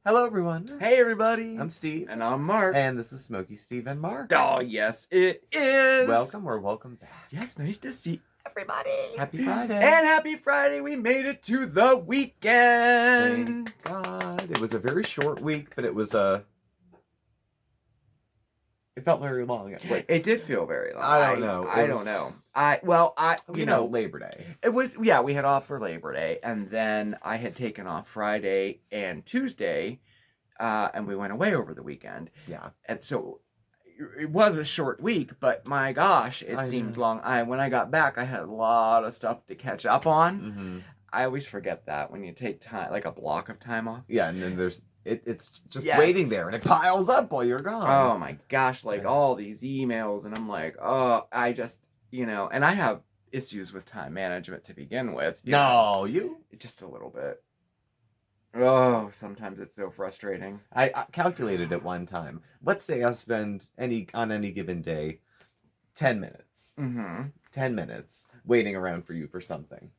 Hello, everyone. Hey, everybody. I'm Steve. And I'm Mark. And this is SmokeySteveAndMarc. Oh, yes, it is. Welcome or welcome back. Yes, nice to see everybody. Happy Friday. And happy Friday. We made it to the weekend. Thank God. It was a very short week, but it was it felt very long. Wait, it did feel very long. I don't know. I don't know. You know, Labor Day. It was, yeah, we had off for Labor Day, and then I had taken off Friday and Tuesday, and we went away over the weekend. Yeah. And so it was a short week, but my gosh, it seemed long. When I got back, I had a lot of stuff to catch up on. Mm-hmm. I always forget that when you take time, like a block of time off. Yeah, and then there's it's just waiting there, and it piles up while you're gone. Oh my gosh, like all these emails, and I'm like, oh, I just, and I have issues with time management to begin with. You? Just a little bit. Oh, sometimes it's so frustrating. I calculated it one time. Let's say I spend on any given day 10 minutes. Mm-hmm. 10 minutes waiting around for you for something.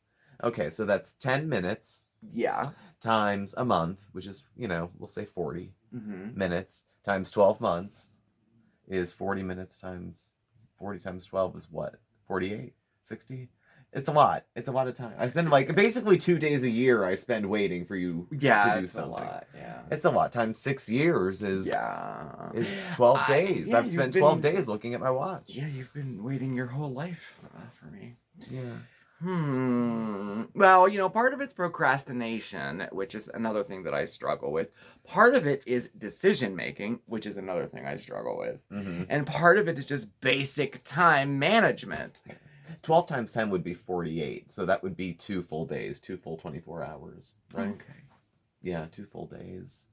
Okay, so that's 10 minutes. Yeah. Times a month, which is, we'll say 40 minutes, times 12 months is 40 minutes times 40 times 12 is what? 48? 60? It's a lot. It's a lot of time. I spend basically 2 days a year I spend waiting for you to do something. A lot, yeah. It's a lot. Times 6 years is 12 days. Yeah, I've spent 12 days looking at my watch. Yeah, you've been waiting your whole life for me. Yeah. Well, part of it's procrastination, which is another thing that I struggle with. Part of it is decision making, which is another thing I struggle with. Mm-hmm. And part of it is just basic time management. 12 times 10 would be 48. So that would be 2 full days, 2 full 24 hours, right? Okay. Yeah, 2 full days.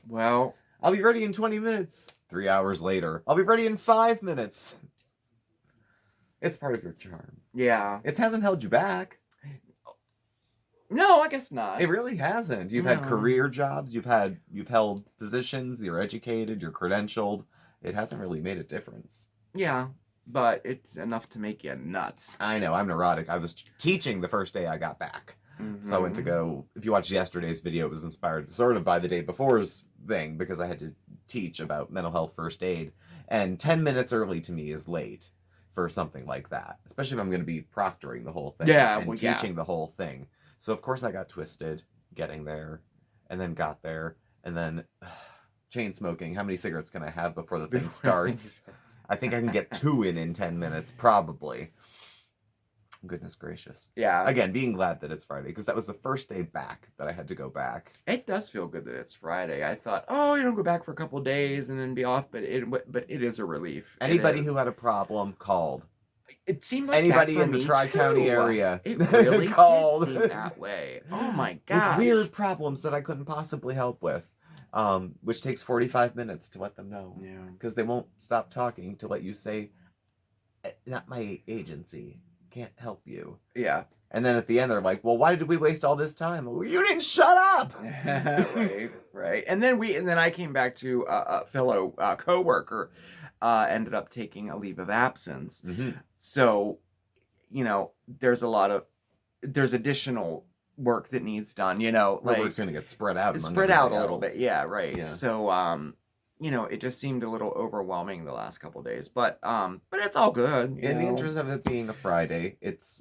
Well, I'll be ready in 20 minutes. 3 hours later. I'll be ready in 5 minutes. It's part of your charm. Yeah. It hasn't held you back. No, I guess not. It really hasn't. You've had career jobs. You've held positions. You're educated. You're credentialed. It hasn't really made a difference. Yeah, but it's enough to make you nuts. I know. I'm neurotic. I was teaching the first day I got back. Mm-hmm. So I went to go, if you watched yesterday's video, it was inspired sort of by the day before's thing because I had to teach about mental health first aid. And 10 minutes early to me is late for something like that, especially if I'm going to be proctoring the whole thing and teaching the whole thing. So of course I got twisted getting there, and then got there, and then chain smoking. How many cigarettes can I have before the thing starts? I think I can get 2 in 10 minutes, probably. Goodness gracious. Yeah. Again, being glad that it's Friday, because that was the first day back that I had to go back. It does feel good that it's Friday. I thought, you don't go back for a couple of days and then be off, but it is a relief. Anybody who had a problem called. It seemed like anybody that for in the me Tri-County too. area It really called. did seem that way. Oh my gosh. With weird problems that I couldn't possibly help with. Which takes 45 minutes to let them know. Yeah. Because they won't stop talking to let you say, not my agency. Can't help you. Yeah. And then at the end they're like, well, why did we waste all this time? Well, you didn't shut up. right. And then I came back to a fellow coworker, ended up taking a leave of absence. Mm-hmm. So, there's additional work that needs done, work's going to get spread out. Spread out a little bit. Yeah. Right. Yeah. So, it just seemed a little overwhelming the last couple of days, but it's all good. In the interest of it being a Friday,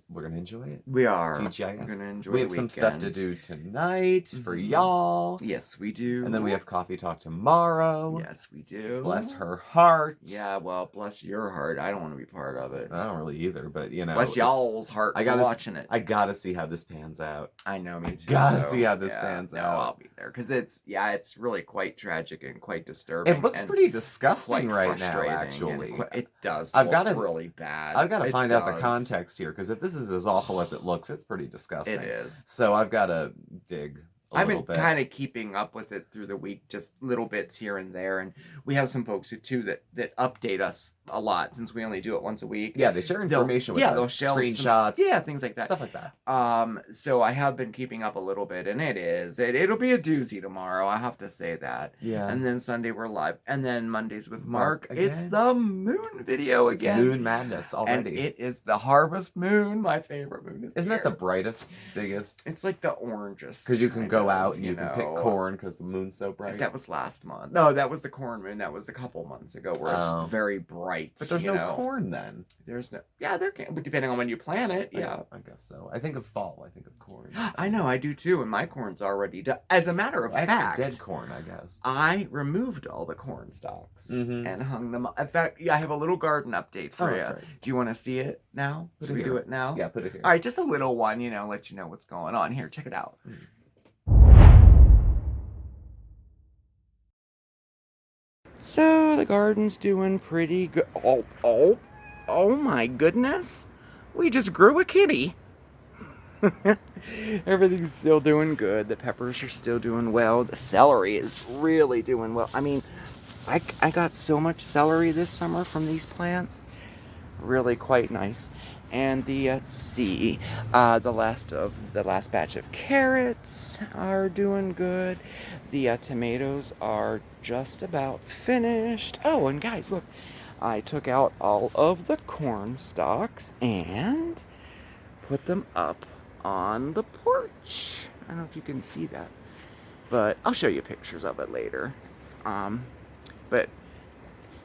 we're gonna enjoy it. We are. TGIF. We're gonna enjoy. We have some stuff to do tonight for y'all. Yes, we do. And then we have coffee talk tomorrow. Yes, we do. Bless her heart. Yeah, well, bless your heart. I don't want to be part of it. I don't really either, but bless y'all's heart for watching it. I gotta see how this pans out. I know, me too. Gotta see how this pans out. I'll be there because it's really quite tragic and quite disturbing. It looks pretty disgusting right now, actually. It does. Really bad. I've got to find out the context here, because if this is as awful as it looks, it's pretty disgusting. It is. So I've got to dig. I've been kind of keeping up with it through the week, just little bits here and there, and we have some folks that update us a lot since we only do it once a week. Yeah, they share information with us. They'll share screenshots, things like that, stuff like that. So I have been keeping up a little bit, and it'll be a doozy tomorrow. I have to say that. Yeah. And then Sunday we're live, and then Mondays with Mark. It's the moon video again. It's moon madness already. And it is the harvest moon, my favorite moon. Isn't that the brightest, biggest? It's like the orangest. Because you can go go out and you can pick know. corn because the moon's so bright. That was last month. No, that was the corn moon. That was a couple months ago where it's very bright. But there's no corn then. There's no. Yeah, there can. But depending on when you plant it, yeah. I guess so. I think of fall. I think of corn. I know, I do too, and my corn's already done. As a matter of fact, dead corn, I guess. I removed all the corn stalks and hung them up. In fact, I have a little garden update for you. Right. Do you want to see it now? Should we do it now? Yeah, put it here. All right, just a little one, let you know what's going on. Here, check it out. So the garden's doing pretty good. Oh my goodness. We just grew a kitty. Everything's still doing good. The peppers are still doing well. The celery is really doing well. I mean, I got so much celery this summer from these plants. Really quite nice. And the the last batch of carrots are doing good. The tomatoes are just about finished. Oh, and guys, look, I took out all of the corn stalks and put them up on the porch. I don't know if you can see that, but I'll show you pictures of it later. But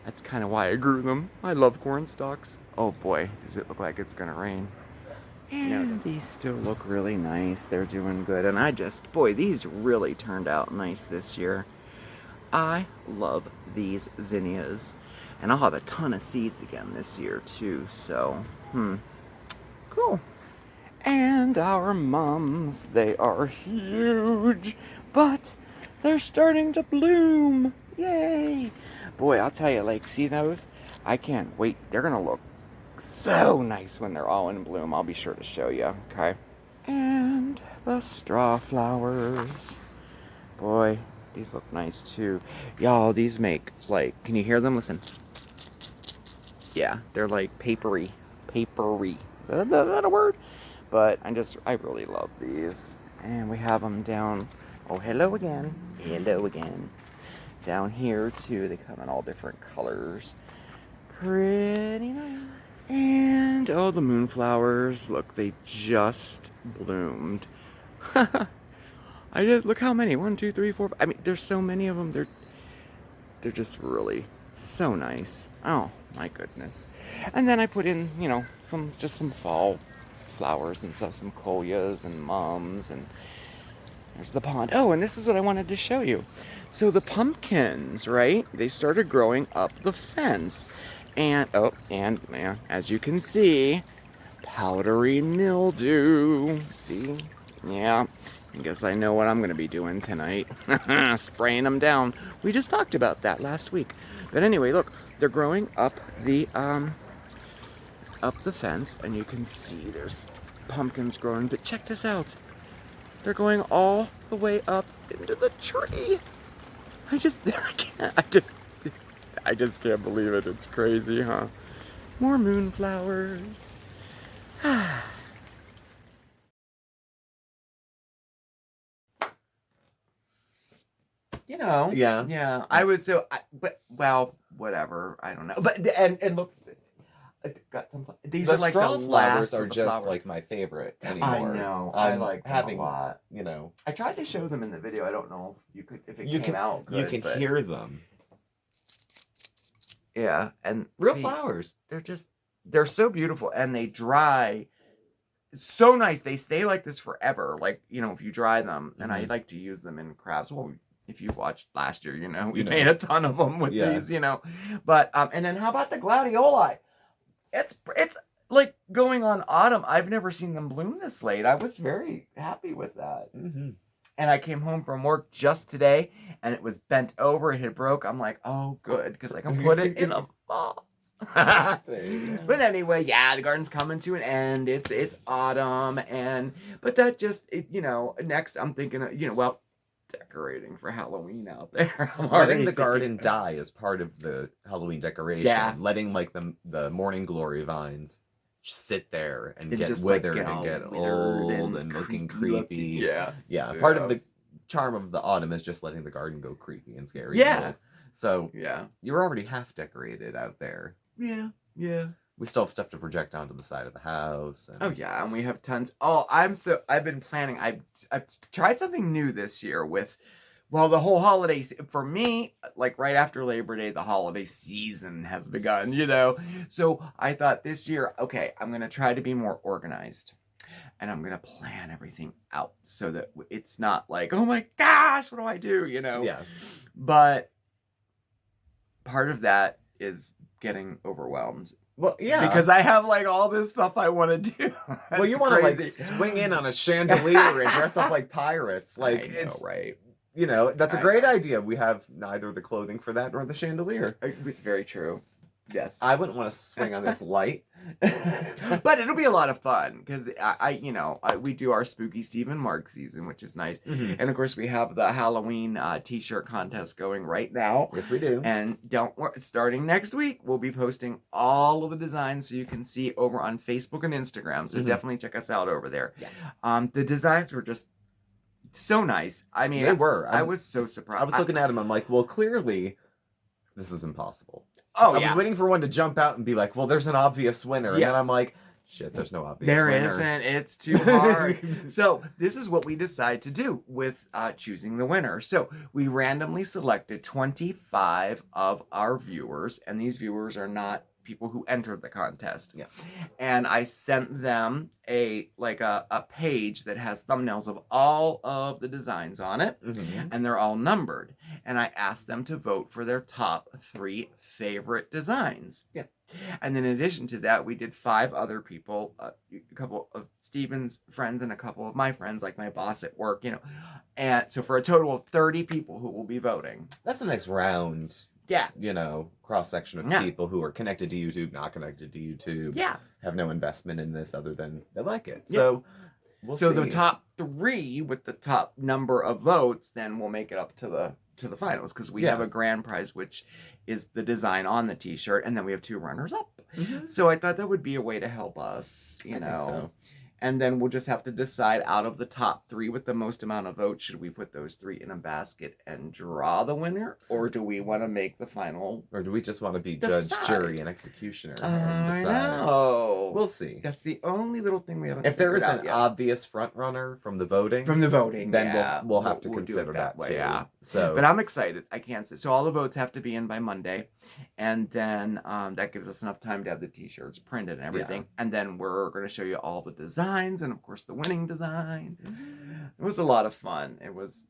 that's kind of why I grew them. I love corn stalks. Oh boy, does it look like it's gonna rain. And these still look really nice. They're doing good. And these really turned out nice this year. I love these zinnias. And I'll have a ton of seeds again this year too. So, cool. And our mums, they are huge, but they're starting to bloom. Yay! Boy, I'll tell you, see those? I can't wait. They're gonna look so nice when they're all in bloom. I'll be sure to show you, okay? And the straw flowers. Boy, these look nice too. Y'all, these make, can you hear them? Listen. Yeah, they're papery. Papery. Is that a word? But I really love these. And we have them down. Oh, hello again. Hello again. Down here too. They come in all different colors. Pretty nice. And the moonflowers. Look, they just bloomed. Look how many. 1, 2, 3, 4. I mean, there's so many of them. They're just really so nice. Oh my goodness. And then I put in, some fall flowers and stuff, some coleus and mums, and there's the pond. Oh, and this is what I wanted to show you. So the pumpkins, right? They started growing up the fence. And as you can see, powdery mildew. See? Yeah. I guess I know what I'm going to be doing tonight. Spraying them down. We just talked about that last week. But anyway, look, they're growing up the fence, and you can see there's pumpkins growing. But check this out. They're going all the way up into the tree. I just can't believe it. It's crazy, huh? More moonflowers. Yeah. Yeah. I would whatever. I don't know. But and look, I got some. These are straw the flowers last are of the just flowers. my favorite anymore. I know. I like them a lot. I tried to show them in the video. I don't know if it came out good. You can hear them. Yeah, and real flowers. They're so beautiful, and they dry. It's so nice. They stay like this forever. If you dry them, and I like to use them in crafts. Well, if you watched last year, we made a ton of them with these, But and then how about the gladioli? It's like going on autumn. I've never seen them bloom this late. I was very happy with that. Mm-hmm. And I came home from work just today, and it was bent over. It had broke. I'm like, oh, good, because I can put it in a vase. But anyway, yeah, the garden's coming to an end. It's autumn, but that just next I'm thinking decorating for Halloween out there. Letting the garden die is part of the Halloween decoration. Yeah. Letting the morning glory vines sit there and get just, withered and get old and looking creepy. Yeah. Part of the charm of the autumn is just letting the garden go creepy and scary. Yeah. So yeah, you're already half decorated out there. Yeah. We still have stuff to project onto the side of the house. And... Oh yeah, and we have tons. Oh, I've been planning. I've tried something new this year with, well, the whole holiday for me, like right after Labor Day, the holiday season has begun. So I thought this year, okay, I'm gonna try to be more organized, and I'm gonna plan everything out so that it's not like, oh my gosh, what do I do? Yeah. But part of that is getting overwhelmed. Well, yeah. Because I have like all this stuff I want to do. Well, you want to like swing in on a chandelier and dress up like pirates. Like, it's right. That's a great idea. We have neither the clothing for that nor the chandelier. It's very true. Yes. I wouldn't want to swing on this light. But it'll be a lot of fun because we do our Spooky Steve and Marc season, which is nice. Mm-hmm. And of course, we have the Halloween T-shirt contest going right now. Yes, we do. And don't worry, starting next week, we'll be posting all of the designs so you can see over on Facebook and Instagram. So definitely check us out over there. Yeah. The designs were just so nice. I mean, they were. I was so surprised. I was looking at them. I'm like, well, clearly, this is impossible. Oh, I was waiting for one to jump out and be like, well, there's an obvious winner. And then I'm like, shit, there's no obvious winner. There isn't. It's too hard. So this is what we decide to do with choosing the winner. So we randomly selected 25 of our viewers. And these viewers are not people who entered the contest. Yeah. And I sent them a page that has thumbnails of all of the designs on it. Mm-hmm. And they're all numbered. And I asked them to vote for their top 3 favorite designs. Yeah. And then in addition to that, we did 5 other people, a couple of Steven's friends and a couple of my friends, like my boss at work, And so for a total of 30 people who will be voting. That's a nice round, cross-section of people who are connected to YouTube, not connected to YouTube. Yeah. Have no investment in this other than they like it. Yeah. So we'll see. The top 3 with the top number of votes, then we'll make it up to the finals because we have a grand prize, which is the design on the T-shirt, and then we have 2 runners up. Mm-hmm. So I thought that would be a way to help us, I think so. And then we'll just have to decide out of the top 3 with the most amount of votes, should we put those 3 in a basket and draw the winner, or do we want to make the final? Or do we just want to be judge, jury, and executioner and I decide? know. We'll see. That's the only little thing we haven't. If there is an yet. obvious front runner from the voting, then we'll have to consider that way, too. Yeah. So, but I'm excited. I can't say. So all the votes have to be in by Monday, and then that gives us enough time to have the T-shirts printed and everything. Yeah. And then we're going to show you all the designs and of course the winning design. It was a lot of fun. It was.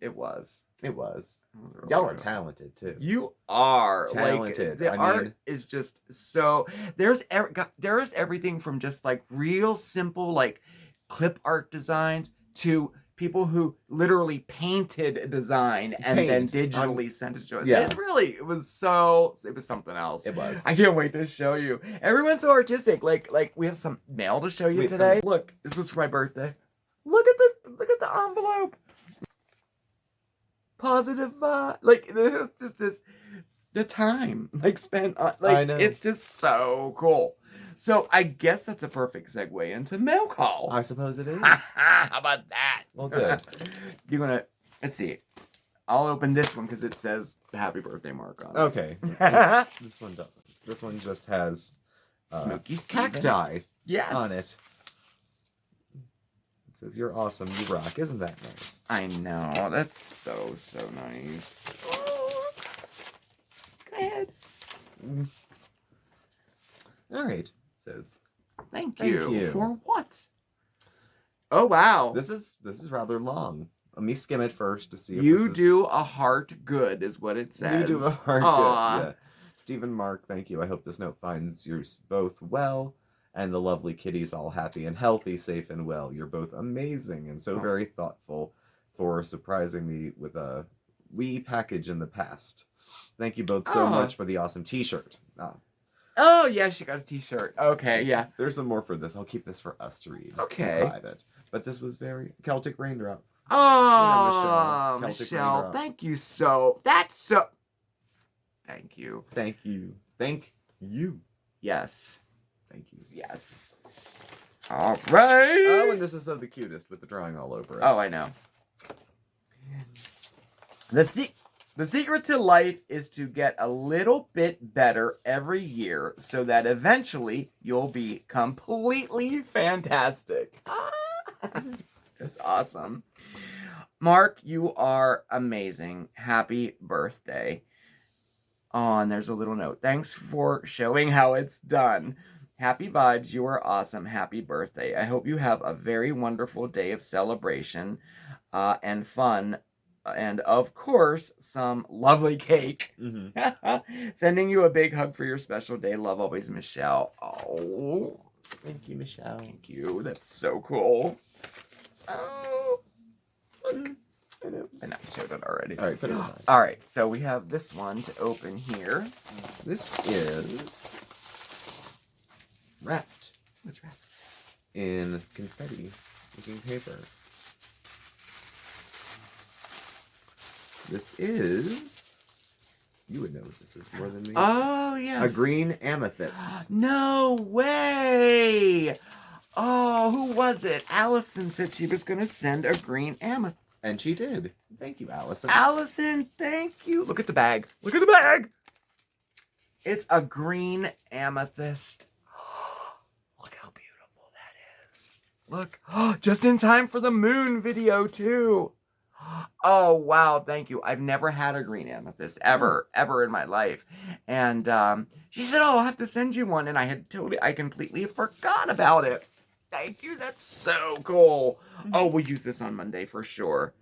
Y'all are good. talented too. You are talented. Like, the art is just so. There's everything from just like real simple like clip art designs to people who literally painted a design and then digitally sent it to us. Yeah. It was something else. It was. I can't wait to show you. Everyone's so artistic. Like we have some mail to show you today. Look, this was for my birthday. Look at the envelope. Positive it's just this the time spent on I know. It's just so cool. So I guess that's a perfect segue into mail call. I suppose it is. How about that? Well, good. You're gonna let's see. I'll open this one because it says "Happy Birthday, Marc" on it. Okay. This one doesn't. This one just has SmokeySteven cacti on it. It says, "You're awesome. You rock." Isn't that nice? I know. That's so nice. Oh. Go ahead. All right. It says, Thank you. For what? Oh wow. This is rather long. Let me skim it first to see if you do a heart good is what it says. You do a heart good. Yeah. Steve and Marc, thank you. I hope this note finds you both well and the lovely kitties all happy and healthy, safe and well. You're both amazing and so very thoughtful for surprising me with a wee package in the past. Thank you both so much for the awesome T-shirt. Oh, yeah, she got a T-shirt. Okay, yeah. There's some more for this. I'll keep this for us to read. Okay. Private. But this was very Celtic Raindrop. Oh, Michelle, Raindrop. thank you so. That's so. Thank you. Thank you. Thank you. Yes. Thank you. Yes. All right. Oh, and this is of the cutest with the drawing all over it. Oh, I know. The secret to life is to get a little bit better every year so that eventually you'll be completely fantastic. That's awesome. Mark, you are amazing. Happy birthday. Oh, and there's a little note. Thanks for showing how it's done. Happy vibes. You are awesome. Happy birthday. I hope you have a very wonderful day of celebration and fun. And of course, some lovely cake. Sending you a big hug for your special day. Love always, Michelle. Oh, Thank you, Michelle. thank you. That's so cool. Oh, look. I know I showed it already. All right, put it aside. All right, so we have this one to open here. This is wrapped What's wrapped? in confetti-looking paper. This is... You would know what this is more than me. Oh, yes. A green amethyst. No way. Oh, who was it? Allison said she was going to send a green amethyst. And she did. Thank you, Allison. Allison, thank you. Look at the bag. Look at the bag. It's a green amethyst. Look how beautiful that is. Look. Just in time for the moon video, too. Oh, wow. Thank you. I've never had a green amethyst ever in my life. And she said, oh, I'll have to send you one. And I completely forgot about it. Thank you. That's so cool. Oh, we'll use this on Monday for sure.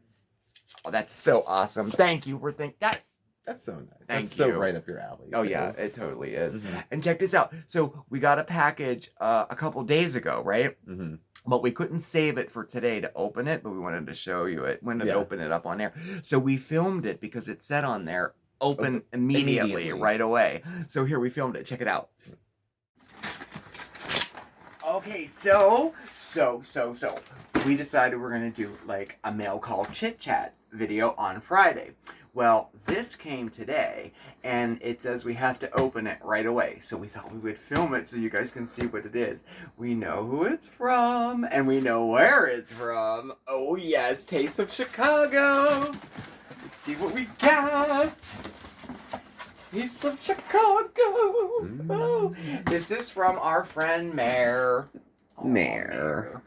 Oh, that's so awesome. Thank you for that. That's so nice. Thank That's so you. right up your alley. Oh, too. yeah, it totally is. Mhm. And check this out. So we got a package a couple days ago, right? Mhm. But we couldn't save it for today to open it, but we wanted to show you it. Wanted to Yeah. open it up on air. So we filmed it because it said on there, open immediately, immediately. right away. So here we filmed it. Check it out. Okay, so we decided we're gonna do like a mail call chit chat video on Friday. Well, this came today, and it says we have to open it right away. So we thought we would film it so you guys can see what it is. We know who it's from, and we know where it's from. Oh yes, Taste of Chicago. Let's see what we've got. Taste of Chicago. Oh, this is from our friend Mare. Oh, Mare.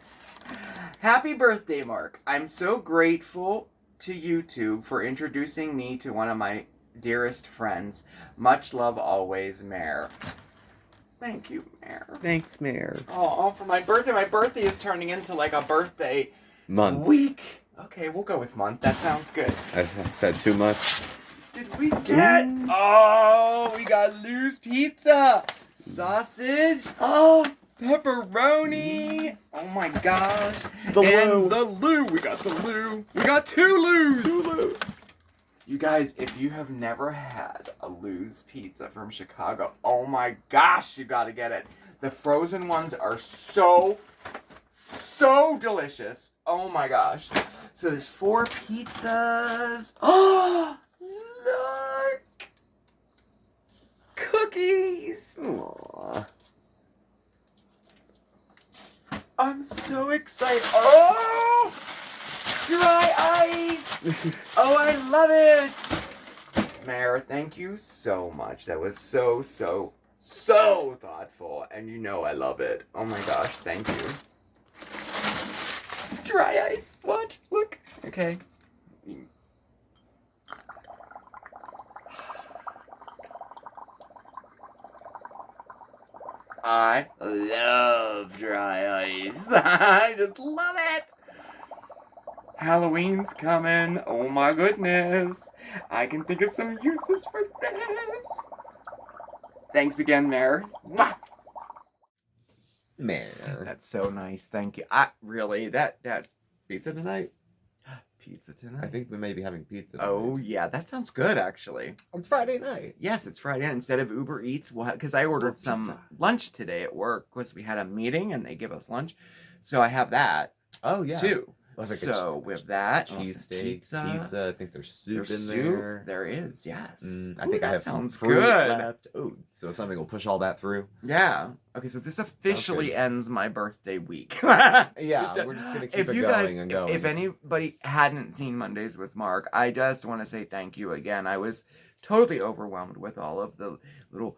Happy birthday, Mark. I'm so grateful to YouTube for introducing me to one of my dearest friends. Much love always, Mare. Thank you, Mare. Thanks, Mayor. Oh, for my birthday. My birthday is turning into like a birthday Month. week. Okay, we'll go with month. That sounds good. I said too much. Did we get? Oh, we got Lou's pizza, sausage, pepperoni. Oh my gosh. The and Lou. the Lou. We got the Lou. We got two Lou's. Two Lou's. You guys, if you have never had a Lou's pizza from Chicago, oh my gosh, you gotta get it. The frozen ones are so delicious. Oh my gosh. So there's 4 pizzas. Oh, look. Cookies. Aww. I'm so excited. Oh, dry ice. Oh, I love it. Mare, thank you so much. That was so thoughtful. And you know I love it. Oh my gosh, thank you. Dry ice. Watch. Look. Okay. I love dry ice. I just love it. Halloween's coming. Oh my goodness. I can think of some uses for this. Thanks again, Mare. Mwah! Mayor. That's so nice. Thank you. Really, that Pizza tonight? pizza tonight. I think we may be having pizza tonight. Oh yeah, that sounds good actually. It's Friday night. Yes, it's Friday night. Instead of Uber Eats, because I ordered some pizza. lunch today at work because we had a meeting and they give us lunch, so I have that Oh, yeah. too. Like so with that, cheesesteak, pizza. I think there's soup in soup. there. There is, yes. I think I have some sounds fruit good. left. Oh, so something will push all that through. Yeah. Okay, so this officially ends my birthday week. Yeah, we're just gonna keep it going and going. If anybody hadn't seen Mondays with Mark, I just want to say thank you again. I was totally overwhelmed with all of the little,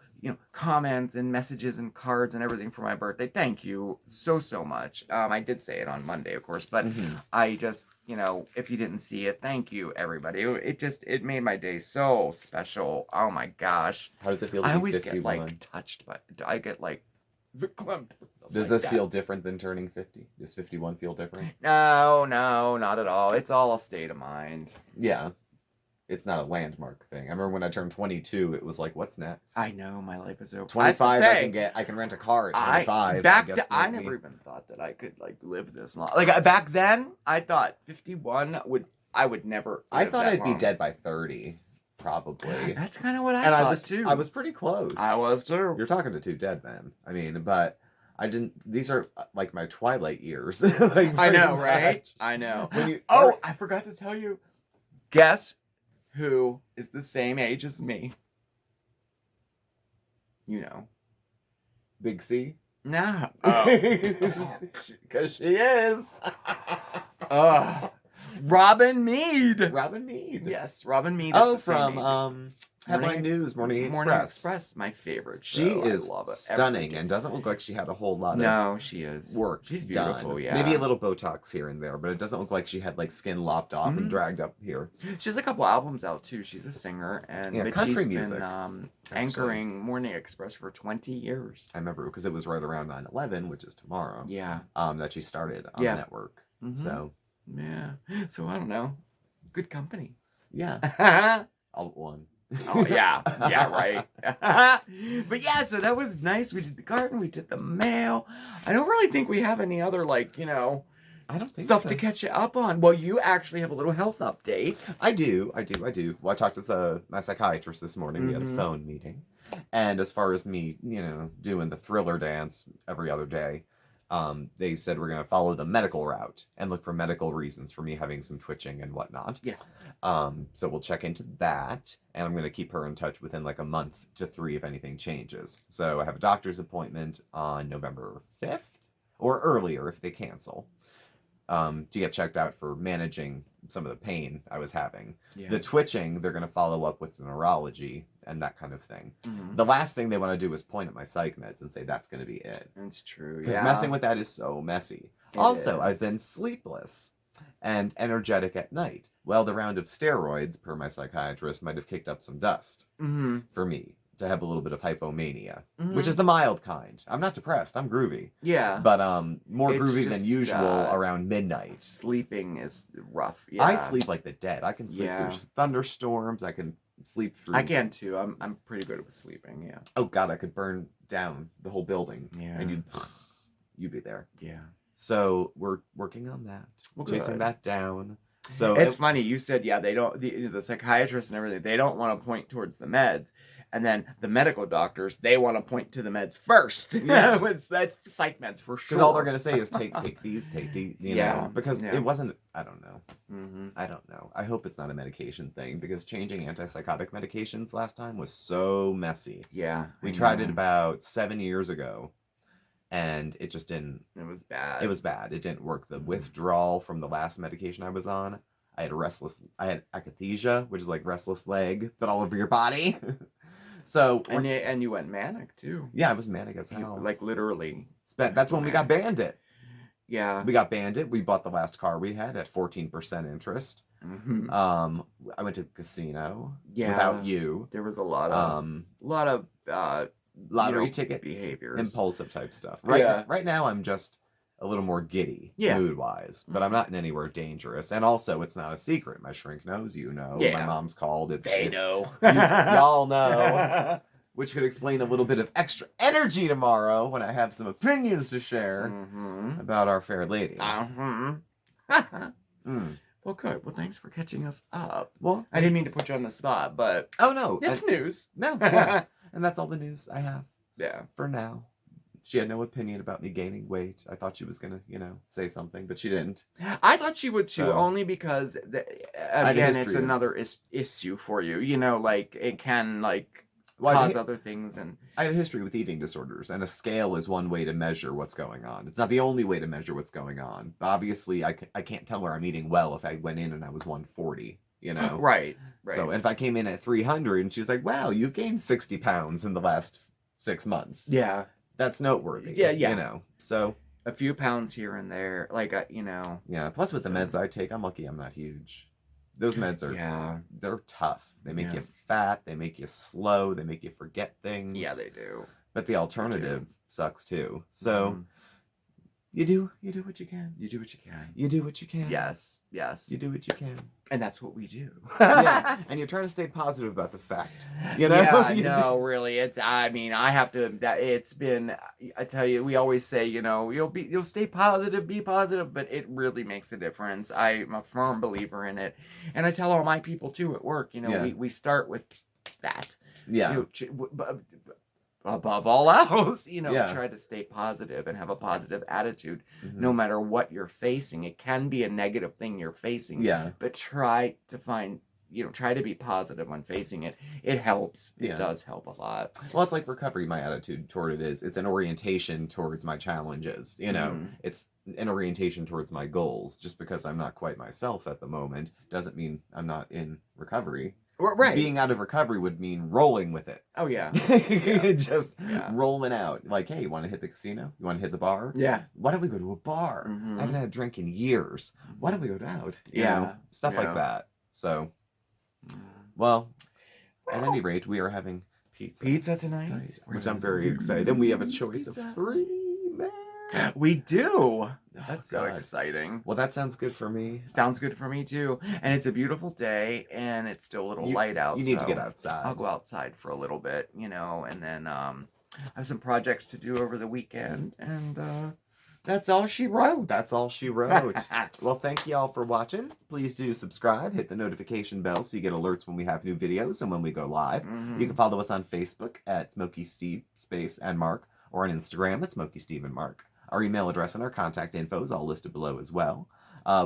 comments and messages and cards and everything for my birthday. Thank you so much. I did say it on Monday, of course, but I just, if you didn't see it, thank you, everybody. It made my day so special. Oh my gosh. How does it feel to I be always 51? get touched by, I get verklempt. Does this feel different than turning 50? Does 51 feel different? No, not at all. It's all a state of mind. Yeah. It's not a landmark thing. I remember when I turned 22, it was like, what's next? I know, my life is over. 25, I can rent a car at 25. I never even thought that I could live this long. Back then, I thought 51 I would never. I thought I'd be dead by 30, probably. That's kind of what I thought too. I was pretty close. I was too. You're talking to two dead men. I mean, but I didn't. These are like my twilight years. I know, right? I know. I forgot to tell you. Guess who is the same age as me? Big C? No. Because she is. Robin Mead. Robin Mead. Yes, Robin Mead. From Headline News, Morning Express. Morning Express, my favorite show. She is I love it. stunning and doesn't look like she had a whole lot of she is. work. She's beautiful, done. yeah. Maybe a little Botox here and there, but it doesn't look like she had skin lopped off and dragged up here. She has a couple albums out too. She's a singer but country she's music. Been anchoring Morning Express for 20 years. I remember because it was right around 9/11, which is tomorrow. Yeah. That she started on the network. So yeah. So I don't know. Good company. Yeah. All but one. Oh yeah, right. But yeah, so that was nice. We did the garden, we did the mail. I don't really think we have any other I don't think stuff so. to catch you up on. Well, you actually have a little health update. I do. Well, I talked to my psychiatrist this morning. We had a phone meeting, and as far as me, doing the thriller dance every other day, they said we're going to follow the medical route and look for medical reasons for me having some twitching and whatnot. Yeah. So we'll check into that, and I'm going to keep her in touch within a month to 3 if anything changes. So I have a doctor's appointment on November 5th, or earlier if they cancel, to get checked out for managing some of the pain I was having. Yeah. The twitching, they're going to follow up with neurology and that kind of thing. The last thing they want to do is point at my psych meds and say that's going to be it. That's true. Because messing with that is so messy. I've been sleepless and energetic at night. Well, the round of steroids, per my psychiatrist, might have kicked up some dust for me to have a little bit of hypomania, which is the mild kind. I'm not depressed. I'm groovy. Yeah. But more groovy than usual around midnight. Sleeping is rough. Yeah. I sleep like the dead. I can sleep through thunderstorms. I can sleep through. I can too. I'm pretty good with sleeping. Yeah. Oh God, I could burn down the whole building. Yeah. And you'd be there. Yeah. So we're working on that. Well, chasing that down. So it's funny. You said they don't. The psychiatrists and everything. They don't want to point towards the meds. And then the medical doctors, they want to point to the meds first. Yeah. That's the psych meds for sure. Because all they're going to say is take these, you know. Because it wasn't, I don't know. I don't know. I hope it's not a medication thing. Because changing antipsychotic medications last time was so messy. Yeah. We tried it about 7 years ago. And it just didn't. It was bad. It was bad. It didn't work. The withdrawal from the last medication I was on, I had akathisia, which is like restless leg, but all over your body. So and you went manic too. Yeah, I was manic as hell. Literally. That's when we got Bandit. Yeah. We got Bandit. We bought the last car we had at 14% interest. I went to the casino without you. There was a lot of lottery ticket behaviors, impulsive type stuff. Right now I'm just a little more giddy mood wise, but I'm not in anywhere dangerous. And also, it's not a secret. My shrink knows, my mom's called. They know. Y'all know. Which could explain a little bit of extra energy tomorrow when I have some opinions to share about our fair lady. Well, good. Well, thanks for catching us up. Well, I didn't mean to put you on the spot, but oh no, it's news. No, yeah. And that's all the news I have. Yeah. For now. She had no opinion about me gaining weight. I thought she was gonna, say something, but she didn't. I thought she would too, So- only because had a again, it's history of- another issue for you. You know, like it can like Well, cause other things, and I have a history with eating disorders, and a scale is one way to measure what's going on. It's not the only way to measure what's going on, but obviously I can't tell where I'm eating well if I went in and I was 140, right. So if I came in at 300 and she's like, wow, you've gained 60 pounds in the last 6 months. Yeah, That's noteworthy. Yeah. So a few pounds here and there, like yeah. Plus with the So- meds I take, I'm lucky I'm not huge. Those meds are they're tough. They make you fat. They make you slow. They make you forget things. Yeah, they do. But the alternative sucks too. So you do what you can. You do what you can. You do what you can. Yes. You do what you can. And that's what we do. Yeah. And you're trying to stay positive about the fact. Yeah, You no, really. I have to. It's been. I tell you, we always say, you'll stay positive, be positive, but it really makes a difference. I'm a firm believer in it, and I tell all my people too at work. We start with that. Yeah. Above all else, Yeah. try to stay positive and have a positive attitude, Mhm. no matter what you're facing. It can be a negative thing you're facing, Yeah. but try to find, try to be positive when facing it. It helps. It Yeah. does help a lot. Well, it's like recovery. My attitude toward it is it's an orientation towards my challenges. It's an orientation towards my goals. Just because I'm not quite myself at the moment doesn't mean I'm not in recovery. Right. Being out of recovery would mean rolling with it. Oh, yeah. Just Yeah. rolling out. Like, hey, you want to hit the casino? You want to hit the bar? Yeah. Why don't we go to a bar? Mhm. I haven't had a drink in years. Why don't we go out? Yeah. Stuff Yeah. like that. So, well, at any rate, we are having pizza tonight. which I'm very excited. And we have a choice of 3, man. We do. Oh, That's so God. exciting. Well, that sounds good for me. Sounds good for me too. And it's a beautiful day, and it's still a little light out. You need to so get outside. I'll go outside for a little bit, and then I have some projects to do over the weekend, and that's all she wrote. That's all she wrote. Well, thank you all for watching. Please do subscribe, hit the notification bell so you get alerts when we have new videos and when we go live. You can follow us on Facebook at SmokeySteveAndMarc or on Instagram at SmokeySteveAndMarc. Our email address and our contact info is all listed below as well.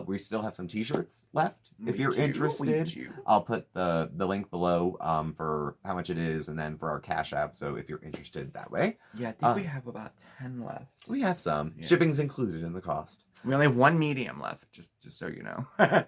We still have some t-shirts left. If you're interested, I'll put the link below for how much it is and then for our Cash App. So if you're interested that way. Yeah, I think we have about 10 left. We have some. Yeah. Shipping's included in the cost. We only have one medium left, just so you know.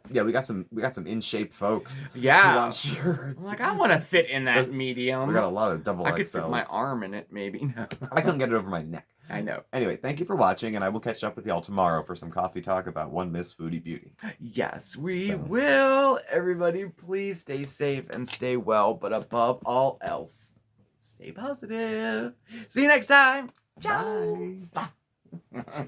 Yeah, we got some in shape folks who Yeah. want shirts. I'm like, I want to fit in that medium. We got a lot of double I could fit my XLs. arm in it, maybe. No. I couldn't get it over my neck. I know. Anyway, thank you for watching, and I will catch up with y'all tomorrow for some coffee talk about One Miss Foodie Beauty. Yes, we So. will. Everybody, please stay safe and stay well, but above all else, stay positive. See you next time. Ciao. Bye. Bye.